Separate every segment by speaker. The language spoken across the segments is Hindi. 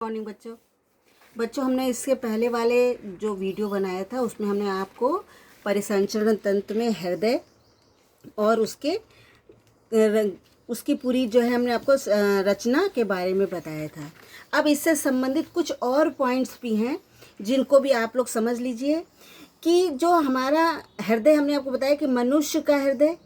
Speaker 1: मॉर्निंग बच्चों हमने इसके पहले वाले जो वीडियो बनाया था उसमें हमने आपको परिसंचरण तंत्र में हृदय और उसकी पूरी जो है हमने आपको रचना के बारे में बताया था। अब इससे संबंधित कुछ और पॉइंट्स भी हैं जिनको भी आप लोग समझ लीजिए कि जो हमारा हृदय, हमने आपको बताया कि मनुष्य का हृदय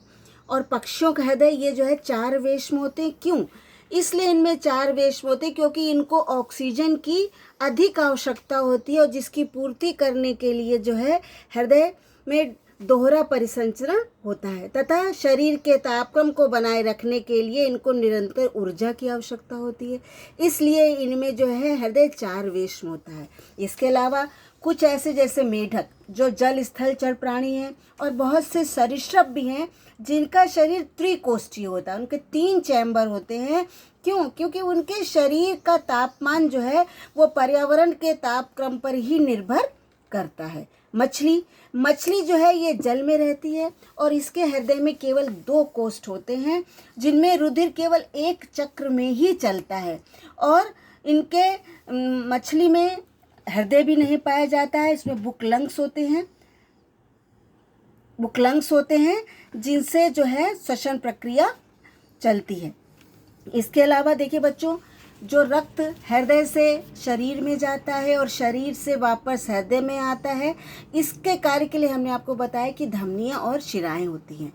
Speaker 1: और पक्षियों का हृदय ये जो है 4 वेश में होते हैं। क्यों? इसलिए इनमें 4 वेश होते हैं क्योंकि इनको ऑक्सीजन की अधिक आवश्यकता होती है और जिसकी पूर्ति करने के लिए जो है हृदय में दोहरा परिसंचरण होता है तथा शरीर के तापक्रम को बनाए रखने के लिए इनको निरंतर ऊर्जा की आवश्यकता होती है। इसलिए इनमें जो है हृदय 4 वेश में होता है। इसके अलावा कुछ ऐसे जैसे मेढक जो जल स्थल चर प्राणी हैं और बहुत से सरीसृप भी हैं जिनका शरीर त्रिकोष्ठीय होता है, उनके 3 चैम्बर होते हैं। क्यों? क्योंकि उनके शरीर का तापमान जो है वो पर्यावरण के तापक्रम पर ही निर्भर करता है। मछली जो है ये जल में रहती है और इसके हृदय में केवल 2 कोष्ठ होते हैं जिनमें रुधिर केवल एक चक्र में ही चलता है और इनके मछली में हृदय भी नहीं पाया जाता है। इसमें बुकलंग्स होते हैं जिनसे जो है श्वसन प्रक्रिया चलती है। इसके अलावा देखिए बच्चों, जो रक्त हृदय से शरीर में जाता है और शरीर से वापस हृदय में आता है, इसके कार्य के लिए हमने आपको बताया कि धमनियाँ और शिराएं होती हैं।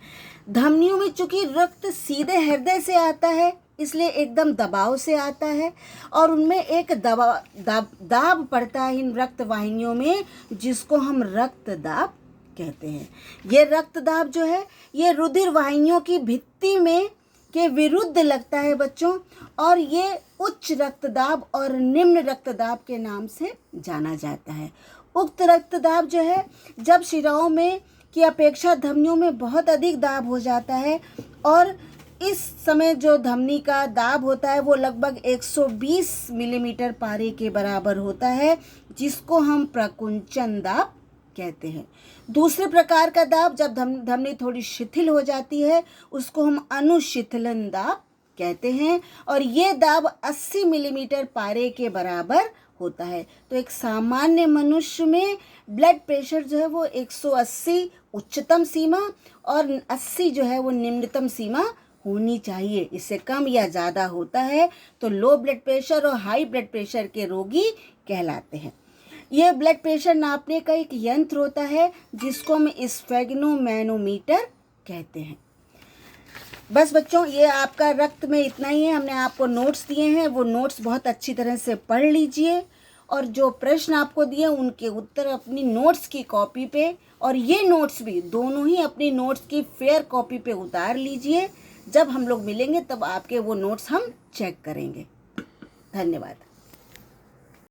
Speaker 1: धमनियों में चूंकि रक्त सीधे हृदय से आता है इसलिए एकदम दबाव से आता है और उनमें एक दाब पड़ता है इन रक्त वाहिनियों में जिसको हम रक्त दाब कहते हैं। ये रक्त दाब जो है ये रुधिर वाहिनियों की भित्ति में के विरुद्ध लगता है बच्चों, और ये उच्च रक्तदाब और निम्न रक्तदाब के नाम से जाना जाता है। उक्त रक्तदाब जो है जब शिराओं में की अपेक्षा धमनियों में बहुत अधिक दाब हो जाता है और इस समय जो धमनी का दाब होता है वो लगभग 120 मिलीमीटर पारे के बराबर होता है जिसको हम प्रकुंचन दाब कहते हैं। दूसरे प्रकार का दाब जब धमनी थोड़ी शिथिल हो जाती है उसको हम अनुशिथिलन दाब कहते हैं और ये दाब 80 मिलीमीटर पारे के बराबर होता है। तो एक सामान्य मनुष्य में ब्लड प्रेशर जो है वो 180 उच्चतम सीमा और 80 जो है वो निम्नतम सीमा होनी चाहिए। इससे कम या ज़्यादा होता है तो लो ब्लड प्रेशर और हाई ब्लड प्रेशर के रोगी कहलाते हैं। ये ब्लड प्रेशर नापने का एक यंत्र होता है जिसको हम स्फेग्नोमैनोमीटर कहते हैं। बस बच्चों, ये आपका रक्त में इतना ही है। हमने आपको नोट्स दिए हैं, वो नोट्स बहुत अच्छी तरह से पढ़ लीजिए और जो प्रश्न आपको दिए उनके उत्तर अपनी नोट्स की कॉपी पे और ये नोट्स भी दोनों ही अपनी नोट्स की फेयर कॉपी पे उतार लीजिए। जब हम लोग मिलेंगे तब आपके वो नोट्स हम चेक करेंगे। धन्यवाद।